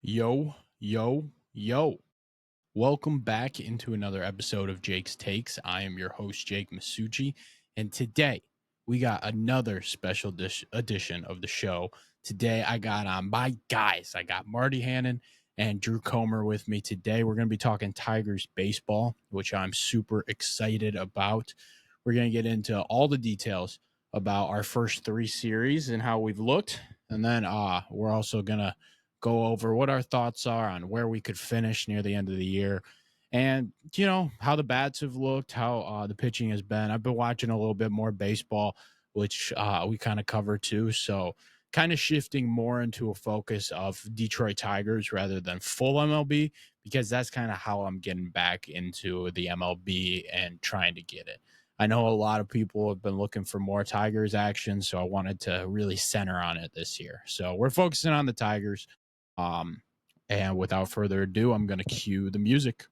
Yo, yo, yo. Welcome back into another episode of Jake's Takes. I am your host, Jake Masucci, and today we got another special edition of the show. Today I got on my guys. I got Marty, Hannon, and Drew Comer with me today. We're going to be talking Tigers baseball, which I'm super excited about. We're going to get into all the details about our first three series and how we've looked. And then we're also going to go over what our thoughts are on where we could finish near the end of the year and how the bats have looked, how the pitching has been. I've been watching a little bit more baseball, which we kind of cover too, so kind of shifting more into a focus of Detroit Tigers rather than full MLB, because that's kind of how I'm getting back into the MLB and trying to get it. I know a lot of people have been looking for more Tigers action, so I wanted to really center on it this year. So we're focusing on the Tigers. Um, and without further ado, I'm going to cue the music.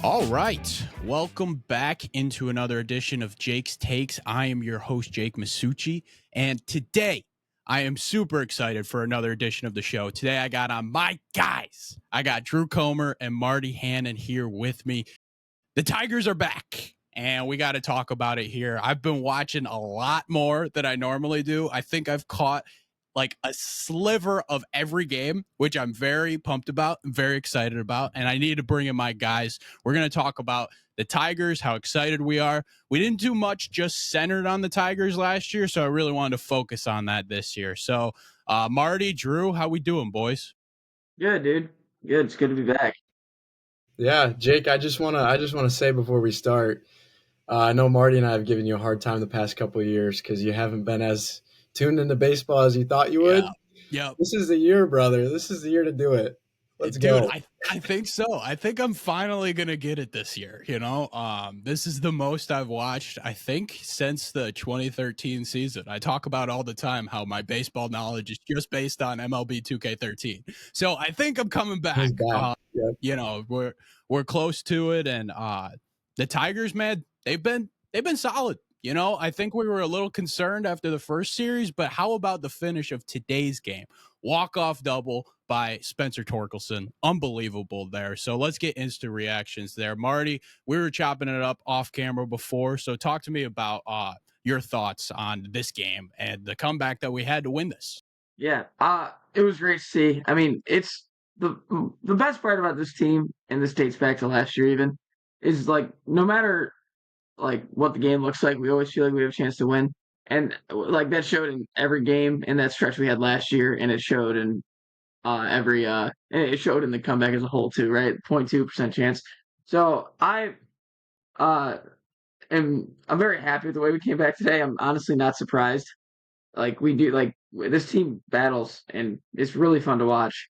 All right. Welcome back into another edition of Jake's Takes. I am your host, Jake Masucci. And today, I am super excited for another edition of the show. Today, I got on my guys. I got Drew Comer and Marty Hannon here with me. The Tigers are back, and we got to talk about it here. I've been watching a lot more than I normally do. I think I've caught like a sliver of every game, which I'm very pumped about, very excited about, and I need to bring in my guys. We're going to talk about the Tigers, how excited we are. We didn't do much just centered on the Tigers last year, so I really wanted to focus on that this year. So, Marty, Drew, how we doing, boys? Good, dude. Good. It's good to be back. Yeah, Jake, I just wanna say before we start, I know Marty and I have given you a hard time the past couple of years because you haven't been as tuned into baseball as you thought you Yeah. would. Yep. This is the year, brother. This is the year to do it. Let's Dude, go. I think so. I think I'm finally gonna get it this year. This is the most I've watched, I think, since the 2013 season. I talk about all the time how my baseball knowledge is just based on MLB 2K13. So I think I'm coming He's back. back. Yep. We're close to it, and the Tigers, man, they've been solid. I think we were a little concerned after the first series, but how about the finish of today's game? Walk-off double by Spencer Torkelson. Unbelievable there. So let's get instant reactions there. Marty, we were chopping it up off camera before, so talk to me about your thoughts on this game and the comeback that we had to win this. Yeah. It was great to see. I mean, it's the best part about this team, and this dates back to last year even, is like no matter like what the game looks like, we always feel like we have a chance to win. And like that showed in every game in that stretch we had last year, and it showed in every and it showed in the comeback as a whole too, right? 0.2% chance. So uh I'm very happy with the way we came back today. I'm honestly not surprised. Like we do, like this team battles, and it's really fun to watch.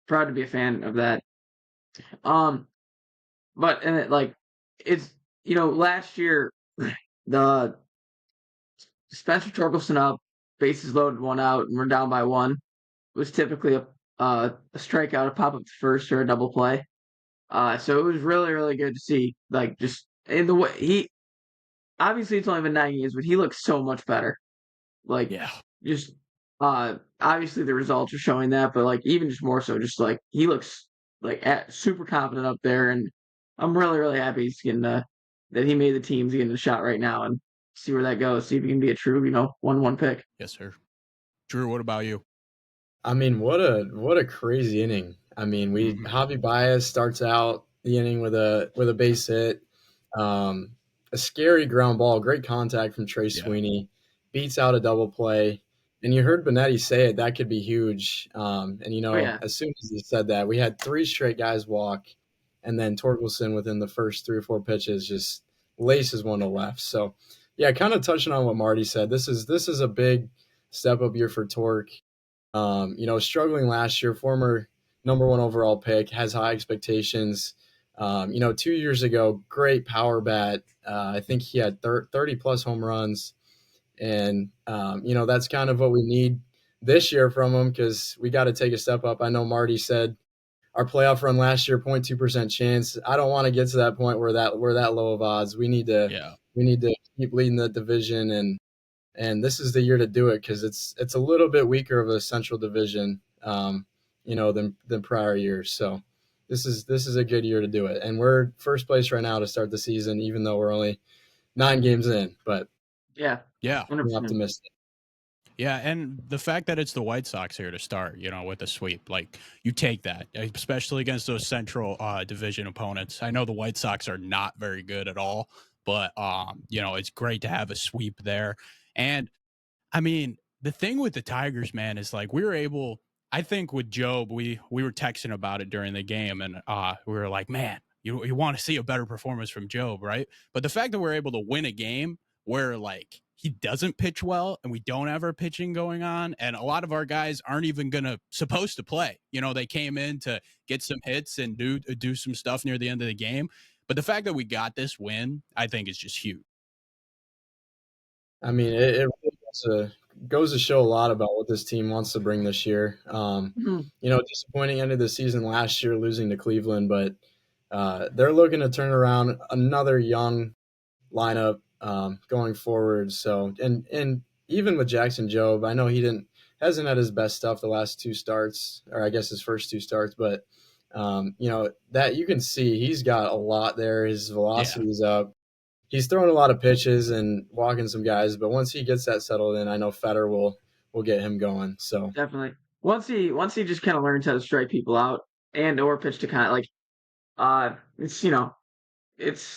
Proud to be a fan of that. Um, but and it, like it's last year the Spencer Torkelson up, bases loaded, one out, and we're down by one was typically a strikeout, a pop up to first, or a double play. So it was really good to see. Like just in the way he obviously it's only been 9 games, but he looks so much better. Like Yeah. just obviously the results are showing that, but like even just more so, just like he looks like super confident up there, and I'm really happy he's getting that he made the teams getting a shot right now, and see where that goes. See if he can be a true 1-1 pick. Yes, sir. Drew, what about you? I mean, what a crazy inning. I mean, Mm-hmm. Javi Baez starts out the inning with a base hit, um, a scary ground ball, great contact from Trey Yeah. Sweeney, beats out a double play, and you heard Benetti say it, that could be huge. And Oh yeah, as soon as he said that, we had three straight guys walk, and then Torkelson within the first three or four pitches just laces one to left. So yeah, kind of touching on what Marty said, this is a big step up year for Torque. Struggling last year, former number one overall pick, has high expectations. 2 years ago, great power bat. I think he had 30 plus home runs. And, that's kind of what we need this year from him because we got to take a step up. I know Marty said our playoff run last year, 0.2% chance. I don't want to get to that point where we're that low of odds. We need to keep leading the division, and this is the year to do it because it's a little bit weaker of a Central Division, than prior years. So this is a good year to do it, and we're first place right now to start the season, even though we're only 9 games in. But Yeah, Yeah. 100%. I'm optimistic. Yeah, and the fact that it's the White Sox here to start, with a sweep, like you take that, especially against those Central Division opponents. I know the White Sox are not very good at all, but it's great to have a sweep there. And I mean, the thing with the Tigers, man, is like we were able. I think with Job, we were texting about it during the game, and we were like, man, you want to see a better performance from Job, right? But the fact that we're able to win a game where like he doesn't pitch well, and we don't have our pitching going on, and a lot of our guys aren't even supposed to play. They came in to get some hits and do some stuff near the end of the game. But the fact that we got this win, I think, is just huge. I mean, it really goes to show a lot about what this team wants to bring this year. Disappointing end of the season last year, losing to Cleveland, but they're looking to turn around another young lineup going forward. So, and even with Jackson Jobe, I know he hasn't had his best stuff the last 2 starts, or I guess his first 2 starts, but that you can see he's got a lot there. His velocity's up. He's throwing a lot of pitches and walking some guys, but once he gets that settled in, I know Fetter will get him going. So Definitely. Once he just kind of learns how to strike people out and or pitch to kind of like it's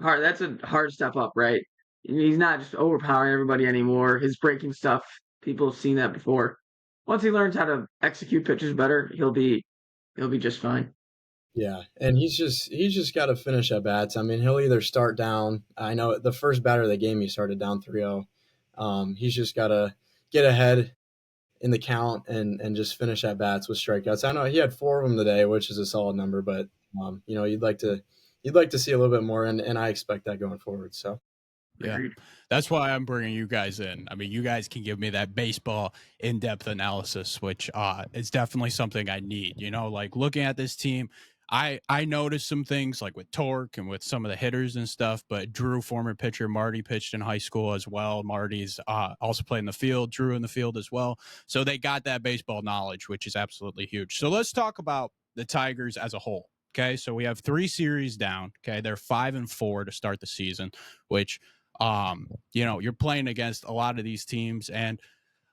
hard. That's a hard step up, right? He's not just overpowering everybody anymore. His breaking stuff, people have seen that before. Once he learns how to execute pitches better, he'll be just fine. yeah, and he's just got to finish at bats. I mean, he'll either start down. I know the first batter of the game he started down 3-0. He's just got to get ahead in the count and just finish at bats with strikeouts. I know he had 4 of them today, which is a solid number, but you'd like to see a little bit more, and I expect that going forward. So. Yeah. That's why I'm bringing you guys in. I mean, you guys can give me that baseball in-depth analysis, which is definitely something I need. Like looking at this team, I noticed some things like with Torque and with some of the hitters and stuff, but Drew, former pitcher, Marty pitched in high school as well. Marty's also played in the field, Drew in the field as well. So they got that baseball knowledge, which is absolutely huge. So let's talk about the Tigers as a whole. Okay, so we have 3 series down. Okay, they're 5-4 to start the season, which you're playing against a lot of these teams, and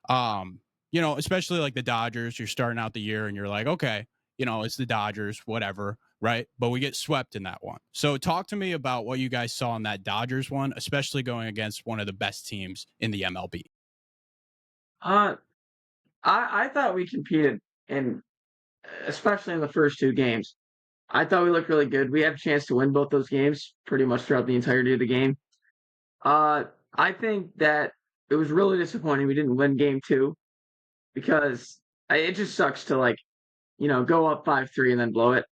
especially like the Dodgers. You're starting out the year and you're like, okay, it's the Dodgers, whatever, right? But we get swept in that one. So talk to me about what you guys saw in that Dodgers one, especially going against one of the best teams in the MLB. Uh, I thought we competed in, especially in the first 2 games. I thought we looked really good. We had a chance to win both those games pretty much throughout the entirety of the game. Uh, I think that it was really disappointing we didn't win game 2 because it just sucks to go up 5-3 and then blow it.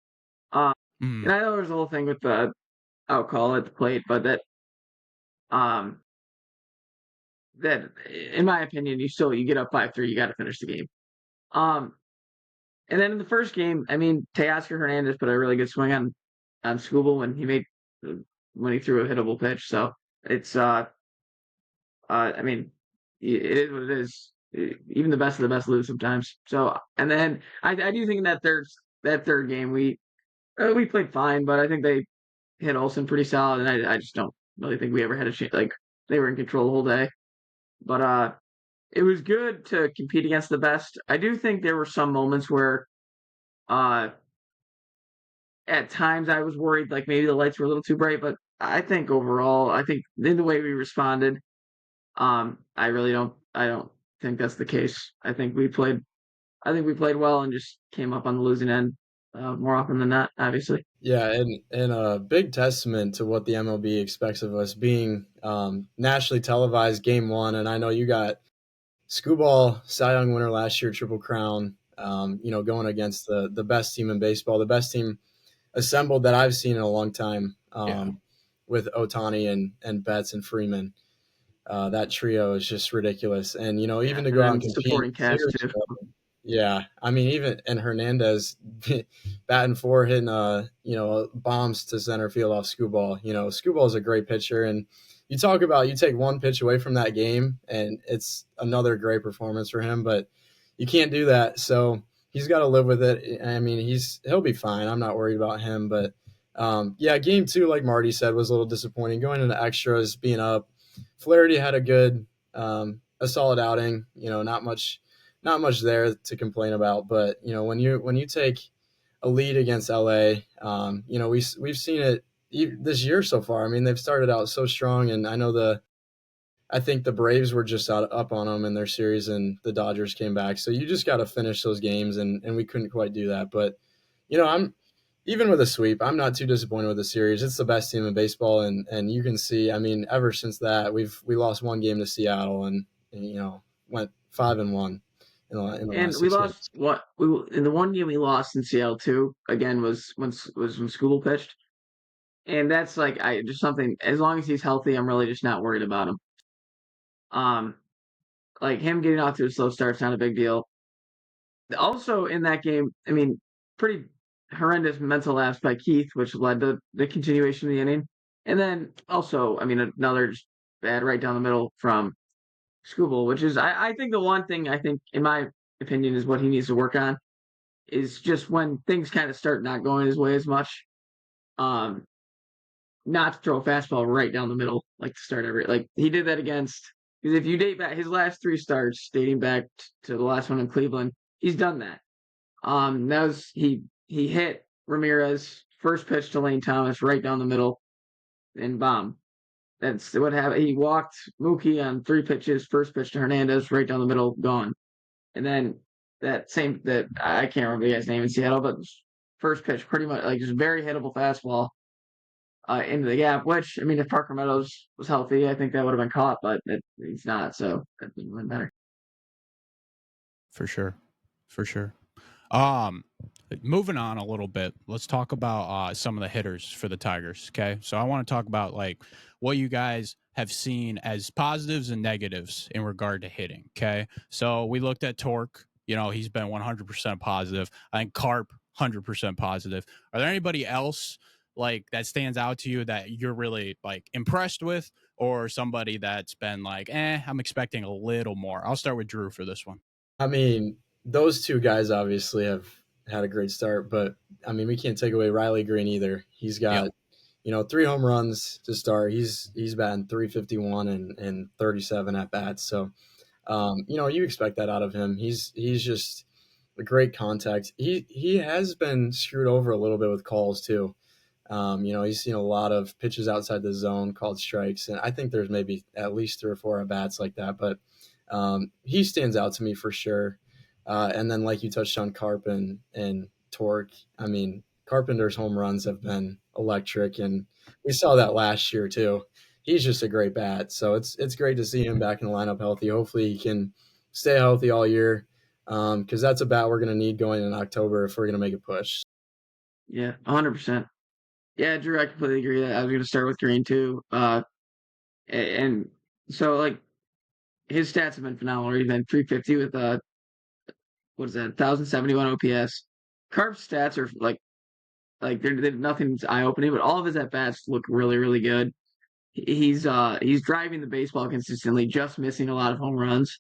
Um, Mm, and I know there's a whole thing with the out call at the plate, but um, that in my opinion, you get up 5-3, you got to finish the game. Um, and then in the first game, I mean, Teoscar Hernandez put a really good swing on Scooble when he threw a hittable pitch. So it's I mean, it is what it is. Even the best of the best lose sometimes. So, and then I do think in that third game we played fine, but I think they hit Olsen pretty solid, and I just don't really think we ever had a chance. Like they were in control the whole day, but it was good to compete against the best. I do think there were some moments where uh at times I was worried like maybe the lights were a little too bright, but I think overall, I think in the way we responded, I don't think that's the case. I think we played well and just came up on the losing end more often than not, obviously. Yeah, and a big testament to what the MLB expects of us being nationally televised game 1. And I know you got Scooball Cy Young winner last year, Triple Crown, going against the best team in baseball, the best team assembled that I've seen in a long time yeah. with Otani and Betts and Freeman. That trio is just ridiculous. And, even to and go out then and compete supporting in cast too. yeah, I mean, and Hernandez batting four, hitting bombs to center field off Screwball. Screwball's a great pitcher, and you take one pitch away from that game, and it's another great performance for him. But you can't do that, so he's got to live with it. I mean, he'll be fine. I'm not worried about him. But yeah, game two, like Marty said, was a little disappointing. Going into extras, being up, Flaherty had a solid outing. Not much there to complain about. But when you take a lead against LA, we've seen it this year so far. I mean, they've started out so strong, and I think the Braves were just up on them in their series, and the Dodgers came back. So you just got to finish those games, and we couldn't quite do that. But I'm even with a sweep, I'm not too disappointed with the series. It's the best team in baseball, and you can see. I mean, ever since that, we lost one game to Seattle, and went 5-1 in the And last we 6 games. lost in the one game we lost in Seattle too. Again, was when School pitched, and that's like I just something. As long as he's healthy, I'm really just not worried about him. Um, like him getting off to a slow start's not a big deal. Also in that game, I mean, pretty horrendous mental lapse by Keith, which led to the continuation of the inning. And then also, I mean, another just bad right down the middle from Scooble, which is I think the one thing I think, in my opinion, is what he needs to work on is just when things kind of start not going his way as much, um, not to throw a fastball right down the middle, like to start every like he did that against because if you date back his last three starts, dating back to the last one in Cleveland, he's done that. That was he hit Ramirez first pitch to Lane Thomas right down the middle and bomb. That's what happened. He walked Mookie on three pitches, first pitch to Hernandez right down the middle, gone. And then that I can't remember the guy's name in Seattle, but first pitch pretty much like just very hittable fastball into the gap. Which I mean, if Parker Meadows was healthy, I think that would have been caught, but he's not, so that went better. For sure. For sure. Um, Moving on a little bit, let's talk about some of the hitters for the Tigers. Okay, so I want to talk about like what you guys have seen as positives and negatives in regard to hitting. Okay, so we looked at Torque. He's been 100% positive. I think Carp 100% positive. Are there anybody else like that stands out to you that you're really like impressed with, or somebody that's been like, I'm expecting a little more? I'll start with Drew for this one. I mean, those two guys obviously have had a great start, but I mean, we can't take away Riley Green either. He's Yep. got 3 home runs to start. He's batting 351 and 37 at bats. So you expect that out of him. He's just a great contact. He has been screwed over a little bit with calls too. He's seen a lot of pitches outside the zone called strikes, and I think there's maybe at least 3 or 4 at bats like that. But he stands out to me for sure. And then, like you touched on, and Torque. I mean, Carpenter's home runs have been electric, and we saw that last year too. He's just a great bat, so it's great to see him back in the lineup healthy. Hopefully, he can stay healthy all year, because that's a bat we're going to need going in October if we're going to make a push. Yeah, 100%. Yeah, Drew, I completely agree. That I was going to start with Green too. And so like his stats have been phenomenal. He's been 350 with what is that, 1,071 OPS. Carp's stats are like they're nothing's eye opening, but all of his at bats look really really good. He's driving the baseball consistently, just missing a lot of home runs.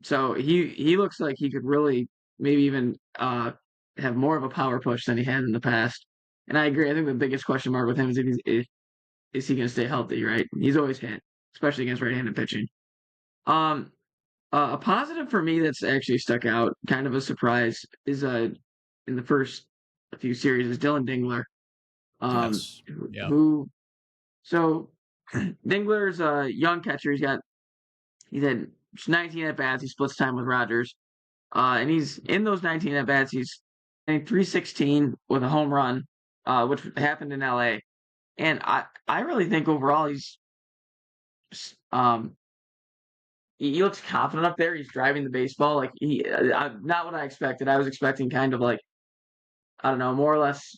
So he looks like he could really maybe even have more of a power push than he had in the past. And I agree. I think the biggest question mark with him is is he going to stay healthy? Right? He's always hit, especially against right-handed pitching. Um, a positive for me that's actually stuck out, kind of a surprise, is in the first few series is Dylan Dingler. Yes. Who, Yep. who so Dingler's a young catcher. He's had 19 at bats. He splits time with Rogers. And he's in those 19 at bats. He's hitting 316 with a home run, which happened in LA. And I really think overall um he looks confident up there. He's driving the baseball like not what I expected. I was expecting kind of like I don't know, more or less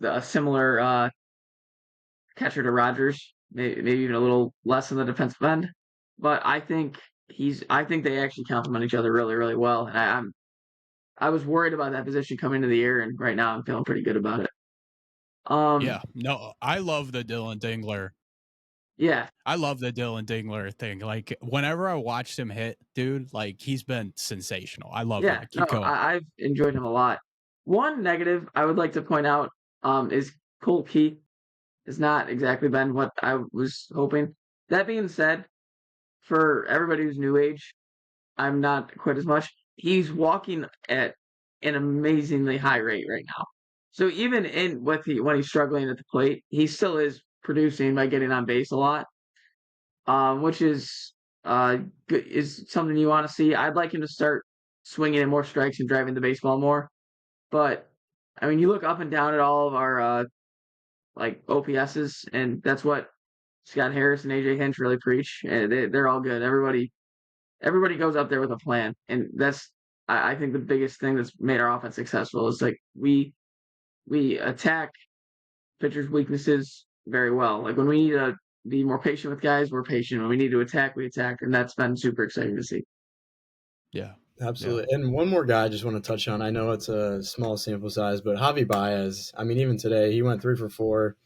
a similar catcher to Rogers, maybe even a little less in the defensive end. but I think they actually complement each other really, really well. And I was worried about that position coming into the year, and right now I'm feeling pretty good about it. Yeah, no, I love the Dylan Dingler. Yeah, I love the Dylan Dingler thing. Like whenever I watched him hit, dude, like he's been sensational. I love yeah. that. No, Keep going. I've enjoyed him a lot. One negative I would like to point out is Cole Key has not exactly been what I was hoping. That being said, for everybody who's new age, I'm not quite as much. He's walking at an amazingly high rate right now. So even when he's struggling at the plate, he still is producing by getting on base a lot, which is good, is something you want to see. I'd like him to start swinging in more strikes and driving the baseball more. But I mean, you look up and down at all of our like OPSs, and that's what Scott Harris and AJ Hinch really preach. They're all good. Everybody goes up there with a plan, and that's I think the biggest thing that's made our offense successful is like we attack pitchers' weaknesses very well. Like when we need to be more patient with guys, we're patient. When we need to attack, we attack, and that's been super exciting to see. Yeah. Yeah. Absolutely. And one more guy I just want to touch on. I know it's a small sample size, but Javi Baez, I mean, even today, he went 3 for 4.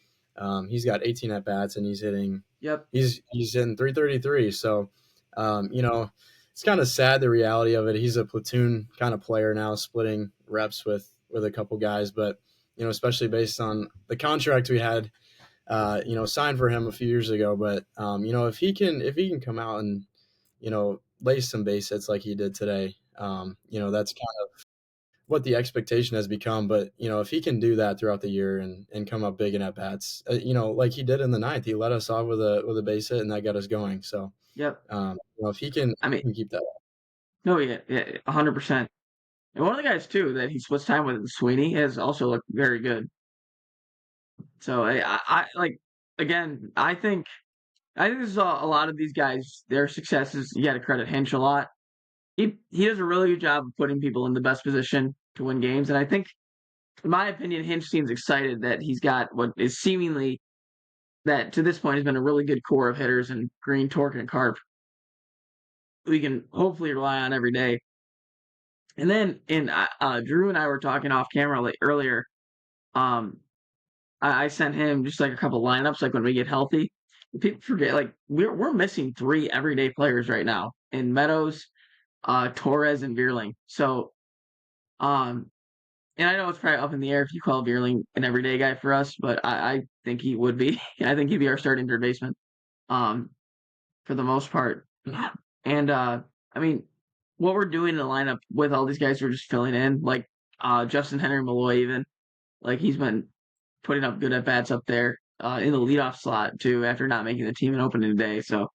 He's got 18 at bats and Yep. he's hitting 333. So, it's kind of sad, the reality of it. He's a platoon kind of player now, splitting reps with a couple guys, but, especially based on the contract we had, signed for him a few years ago. But, if he can come out and, lay some base hits like he did today, that's kind of what the expectation has become. But, if he can do that throughout the year and come up big in at bats, like he did in the ninth, he led us off with a base hit and that got us going. So, Yep. if he can, I mean, keep that up. no, yeah, 100%. And one of the guys too that he splits time with, Sweeney, has also looked very good. So I like again. I think this is a lot of these guys. Their successes, you got to credit Hinch a lot. He does a really good job of putting people in the best position to win games, and I think, in my opinion, Hinch seems excited that he's got what is seemingly that to this point has been a really good core of hitters in Green, Torque, and Carp. We can hopefully rely on every day. And then Drew and I were talking off camera earlier. Um, I sent him just like a couple lineups, like when we get healthy. People forget, like we're missing 3 everyday players right now in Meadows, Torres, and Veerling. So, um, and I know it's probably up in the air if you call Veerling an everyday guy for us, but I think he would be. I think he'd be our starting third baseman, um, for the most part. And I mean, what we're doing in the lineup with all these guys who are just filling in, like Justin Henry Malloy, even like he's been putting up good at bats up there in the leadoff slot too after not making the team and opening day. So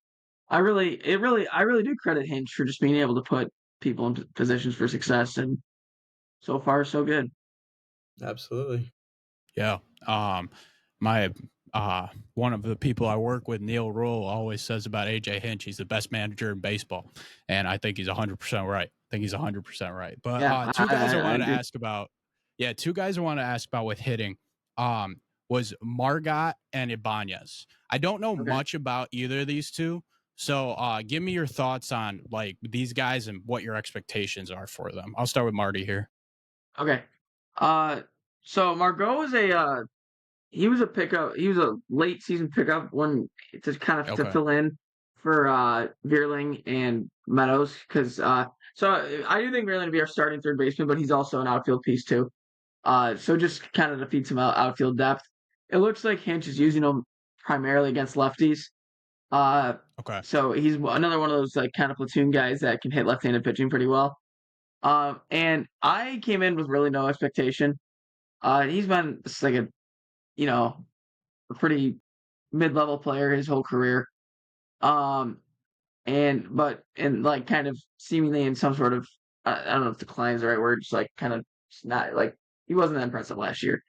I really do credit Hinch for just being able to put people in positions for success, and so far so good. Absolutely. Yeah. My one of the people I work with, Neil Rule, always says about AJ Hinch, he's the best manager in baseball, and I think he's 100% right. I think he's 100% right. But Yeah, two guys I I wanted to agree. ask about, yeah, two guys I wanted to ask about with hitting, was Margot and Ibanez. I don't know Okay, much about either of these two, so give me your thoughts on like these guys and what your expectations are for them. I'll start with Marty here. okay. Uh, so Margot was he was a pickup. He was a late season pickup when to kind of to Okay. fill in for Veerling and Meadows because so I do think Veerling to be our starting third baseman, but he's also an outfield piece too. So just kind of defeats some outfield depth. It looks like Hinch is using him primarily against lefties. Uh, Okay. so he's another one of those like kind of platoon guys that can hit left-handed pitching pretty well. And I came in with really no expectation. He's been just like you know a pretty mid-level player his whole career. Um, and like kind of seemingly in some sort of I don't know if decline is the right word, just like kind of not like he wasn't that impressive last year.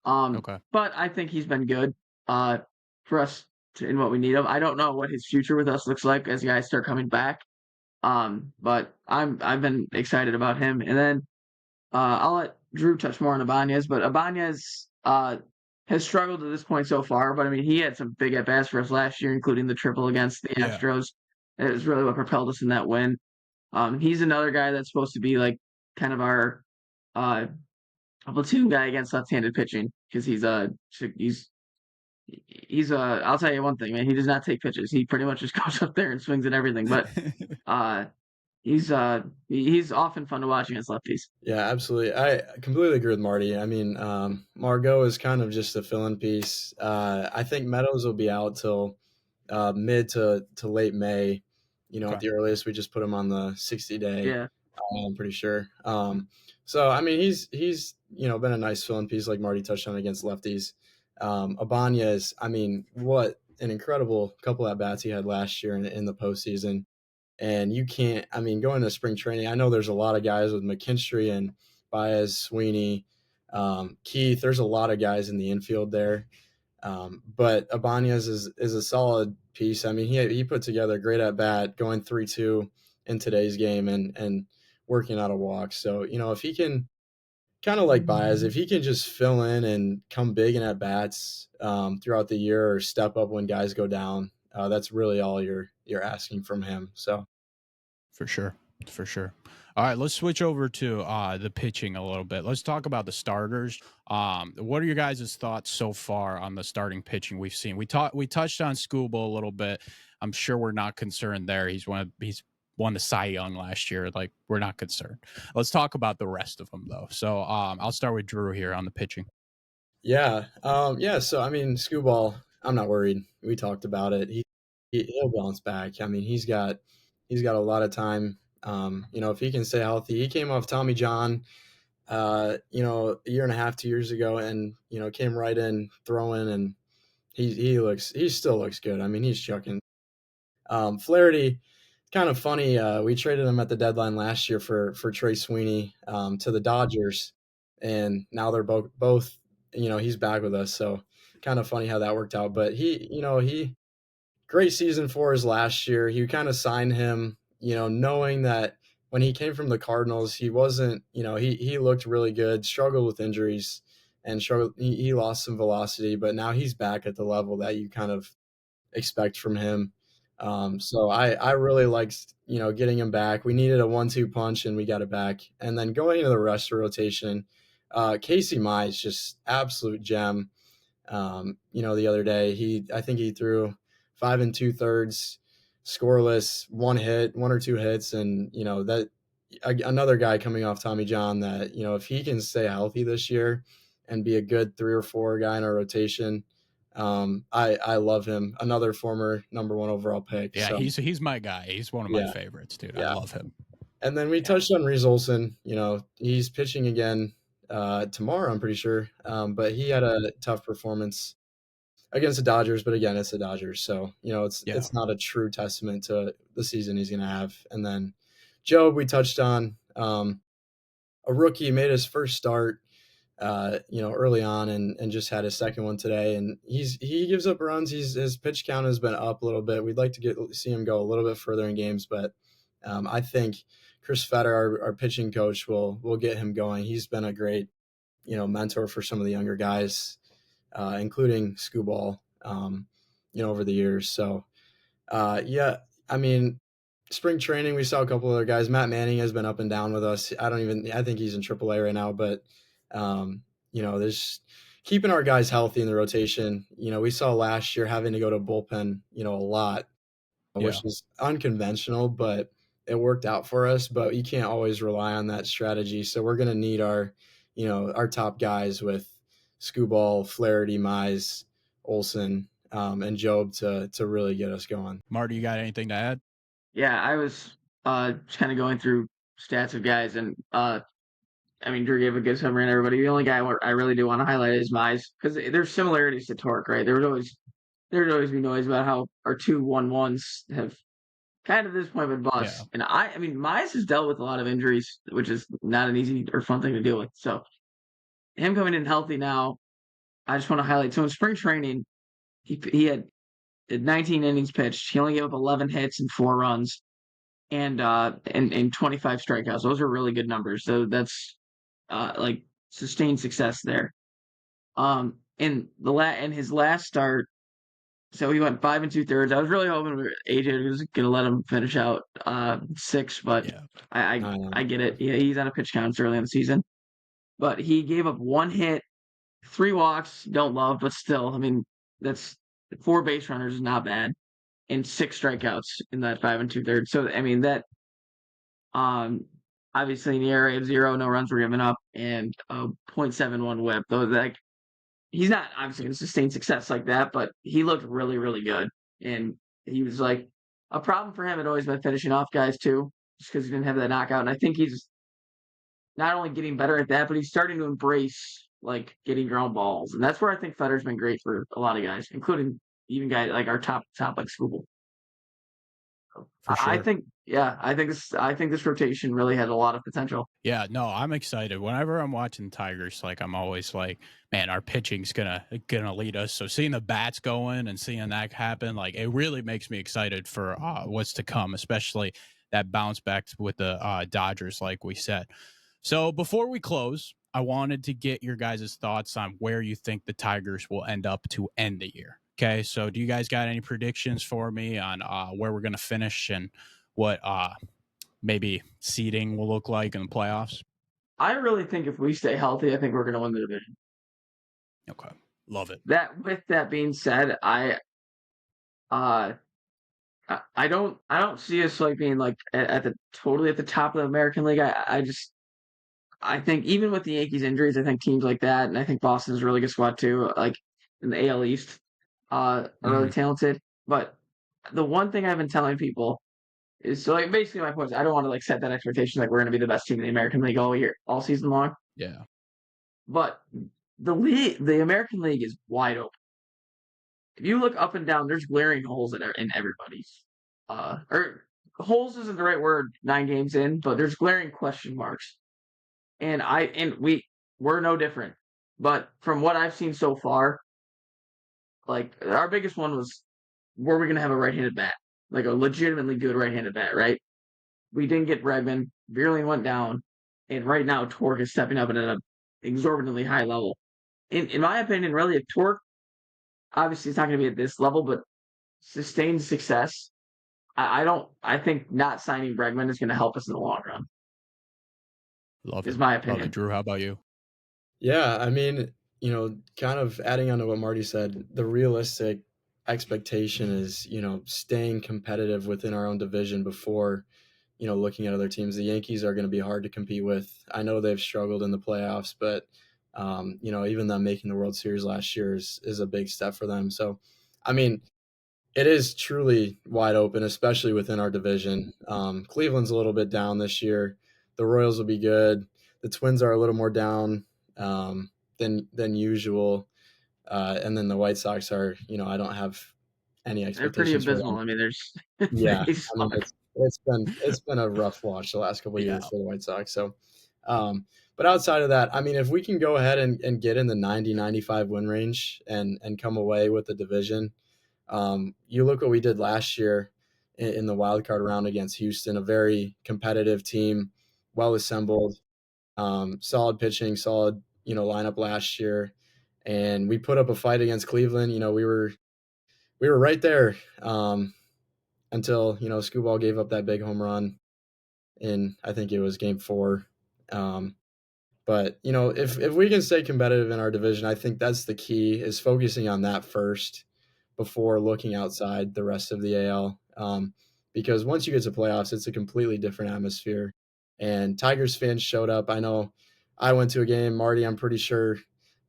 Okay. But I think he's been good uh, for us in what we need him. I don't know what his future with us looks like as guys start coming back. But I've been excited about him. And then I'll let Drew touch more on Ibanez, but Ibanez has struggled to this point so far. But I mean, he had some big at bats for us last year, including the triple against the Yeah. Astros. It was really what propelled us in that win. He's another guy that's supposed to be like kind of our uh, platoon guy against left-handed pitching because he's I'll tell you one thing, man. He does not take pitches. He pretty much just goes up there and swings at everything. But uh, he's often fun to watch against lefties. Yeah, absolutely. I completely agree with Marty. I mean, Margot is kind of just a fill-in piece. I think Meadows will be out till mid to late May. At Okay. the earliest, we just put him on the 60-day. Yeah, I'm pretty sure. So I mean, he's been a nice fill-in piece, like Marty touched on against lefties. Ibanez, I mean, what an incredible couple at bats he had last year in the postseason. And you can't, I mean, going to spring training, I know there's a lot of guys with McKinstry and Baez, Sweeney, Keith. There's a lot of guys in the infield there. But Ibanez is a solid piece. I mean, he put together a great at bat, going 3-2 in today's game and working out a walk. So, if he can, kind of like Baez, if he can just fill in and come big in at bats throughout the year or step up when guys go down, that's really all you're asking from him. So For sure. For sure. All right, let's switch over to the pitching a little bit. Let's talk about the starters. What are your guys' thoughts so far on the starting pitching we've seen? We touched on Scooble a little bit. I'm sure we're not concerned there. He's won the Cy Young last year. Like, we're not concerned. Let's talk about the rest of them though. So I'll start with Drew here on the pitching. yeah. So I mean, Screwball, I'm not worried. We talked about it. He'll bounce back. I mean, he's got a lot of time. If he can stay healthy, he came off Tommy John, a year and a half, 2 years ago, and came right in throwing, and he still looks good. I mean, he's chucking. Flaherty, kind of funny. We traded him at the deadline last year for Trey Sweeney to the Dodgers, and now they're both. He's back with us, so kind of funny how that worked out. But he great season for his last year. He kind of signed him, knowing that when he came from the Cardinals, he wasn't. He looked really good, struggled with injuries, and struggled. He lost some velocity, but now he's back at the level that you kind of expect from him. So I really liked, getting him back. We needed a 1-2 punch and we got it back. And then going into the rest of rotation, Casey Mize, just absolute gem. The other day, I think he threw 5 2/3, scoreless, one or two hits. And, that another guy coming off Tommy John that, if he can stay healthy this year and be a good 3 or 4 guy in our rotation, I love him. Another former number 1 overall pick. Yeah, So he's my guy. He's one of my yeah, favorites, dude. I yeah. love him. And then we touched on Reese Olson. He's pitching again tomorrow, I'm pretty sure. But he had a tough performance against the Dodgers. But again, it's the Dodgers, so it's not a true testament to the season he's going to have. And then Job, we touched on a rookie, made his first start. Early on and just had his second one today. And he gives up runs. His pitch count has been up a little bit. We'd like to see him go a little bit further in games, but I think Chris Fetter, our pitching coach, will get him going. He's been a great, mentor for some of the younger guys, including Scooball, over the years. So, yeah, I mean, spring training, we saw a couple other guys. Matt Manning has been up and down with us. I think he's in AAA right now, but there's keeping our guys healthy in the rotation. We saw last year having to go to bullpen, a lot, which is unconventional, but it worked out for us. But you can't always rely on that strategy. So we're going to need our top guys with Scooball, Flaherty, Mize, Olson, and Job to really get us going. Marty, you got anything to add? yeah. I was just kind of going through stats of guys, and I mean, Drew gave a good summary on everybody. The only guy I really do want to highlight is Mize because there's similarities to Torque, right? There would always be noise about how our 2-1-1s have kind of at this point been bust. Yeah. And I mean, Mize has dealt with a lot of injuries, which is not an easy or fun thing to deal with. So him coming in healthy now, I just want to highlight. So in spring training, he had 19 innings pitched. He only gave up 11 hits and 4 runs, and 25 strikeouts. Those are really good numbers. So that's like sustained success there. In his last start, So he went 5 2/3. I was really hoping AJ was going to let him finish out 6, but Yeah. I get it. Yeah, he's on a pitch count early in the season. But he gave up 1 hit, 3 walks, don't love, but still, I mean, that's 4 base runners is not bad, and 6 strikeouts in that 5 2/3. So, I mean, that um, obviously in the ERA of 0, no runs were given up, and a .71 whip. Though, like, he's not obviously going to sustain success like that, but he looked really, really good. And he was like a problem for him had always been finishing off guys too, just because he didn't have that knockout. And I think he's not only getting better at that, but he's starting to embrace like getting ground balls. And that's where I think Fetter's been great for a lot of guys, including even guys like our top like Scoobel. For I sure. think I think this rotation really has a lot of potential. Yeah, no, I'm excited. Whenever I'm watching Tigers, like I'm always like, man, our pitching's gonna lead us. So seeing the bats going and seeing that happen, like it really makes me excited for what's to come, especially that bounce back with the Dodgers, like we said. So before we close, I wanted to get your guys' thoughts on where you think the Tigers will end up to end the year. Okay, so do you guys got any predictions for me on where we're gonna finish and what maybe seeding will look like in the playoffs? I really think if we stay healthy, I think we're going to win the division. Okay. Love it. That with that being said, uh I don't see us like being like at the totally at the top of the American League. I think even with the Yankees injuries, I think teams like that, and I think Boston's a really good squad too, like in the AL East, are really Hmm. talented. But the one thing I've been telling people is so like basically my point is I don't want to like set that expectation like we're going to be the best team in the American League all year, all season long. Yeah. But the American League is wide open. If you look up and down, there's glaring holes in everybody's. Or holes isn't the right word 9 games in, but there's glaring question marks. We're no different. But from what I've seen so far, like our biggest one was were we gonna have a right-handed bat, like a legitimately good right-handed bat, right? We didn't get Bregman. Vierling went down, and right now Torque is stepping up at an exorbitantly high level. In my opinion, really, if Torque obviously it's not going to be at this level, but sustained success, I don't. I think not signing Bregman is going to help us in the long run. Love Is it. my Love it. opinion. Drew, how about you? Yeah, I mean, kind of adding on to what Marty said, the realistic expectation is, staying competitive within our own division before, looking at other teams. The Yankees are going to be hard to compete with. I know they've struggled in the playoffs, but, even them making the World Series last year is a big step for them. So, I mean, it is truly wide open, especially within our division. Cleveland's a little bit down this year. The Royals will be good. The Twins are a little more down than usual, and then the White Sox are. I don't have any They're pretty expectations for abysmal. them. I mean, there's Yeah, they I mean suck. it's been a rough watch the last couple of Yeah. years for the White Sox. So, but outside of that, I mean, if we can go ahead and get in the 90-95 win range and come away with the division, you look what we did last year in the wild card round against Houston, a very competitive team, well assembled, solid pitching, solid lineup last year, and we put up a fight against Cleveland. We were right there until Scooball gave up that big home run in, I think it was Game 4. Um, but if we can stay competitive in our division, I think that's the key is focusing on that first before looking outside the rest of the AL. Because once you get to playoffs, it's a completely different atmosphere. And Tigers fans showed up. I know I went to a game. Marty, I'm pretty sure.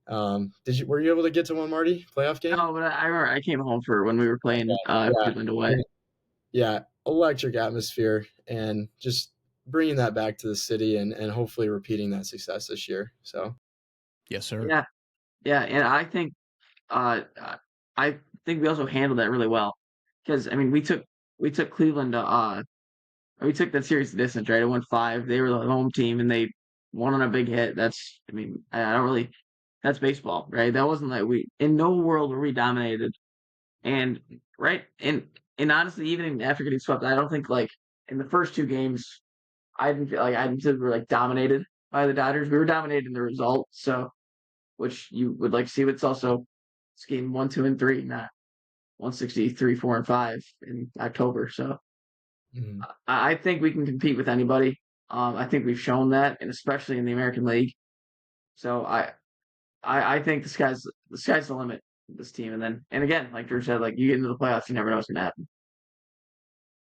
Were you able to get to one, Marty, playoff game? No, but I remember I came home for when we were playing Yeah. Cleveland away. Yeah, electric atmosphere, and just bringing that back to the city and hopefully repeating that success this year. So Yes, sir. Yeah, yeah, and uh, I think we also handled that really well because I mean we took Cleveland to we took that series to distance, right? It went 5. They were the home team and they won on a big hit. That's I mean I don't really that's baseball, right? That wasn't like we in no world were we dominated. And right and honestly, even after getting swept, I don't think like in the first 2 games I didn't feel we were like dominated by the Dodgers. We were dominating the result, so which you would like to see. But it's also it's game 1, 2, and 3, not 163, 4-5 in October. So Mhm. I think we can compete with anybody. I think we've shown that, and especially in the American League. So I think the sky's the limit with this team. And again, like Drew said, like you get into the playoffs, you never know what's gonna happen.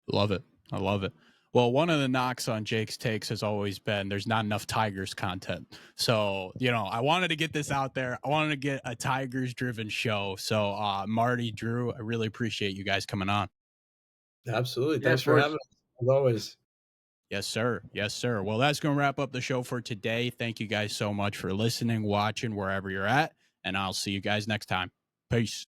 Love it. I love it. Well, one of the knocks on Jake's takes has always been there's not enough Tigers content. So, I wanted to get this out there. I wanted to get a Tigers driven show. So, Marty, Drew, I really appreciate you guys coming on. Absolutely. Yeah, Thanks of for course. having us, as always. Yes, sir. Yes, sir. Well, that's going to wrap up the show for today. Thank you guys so much for listening, watching, wherever you're at. And I'll see you guys next time. Peace.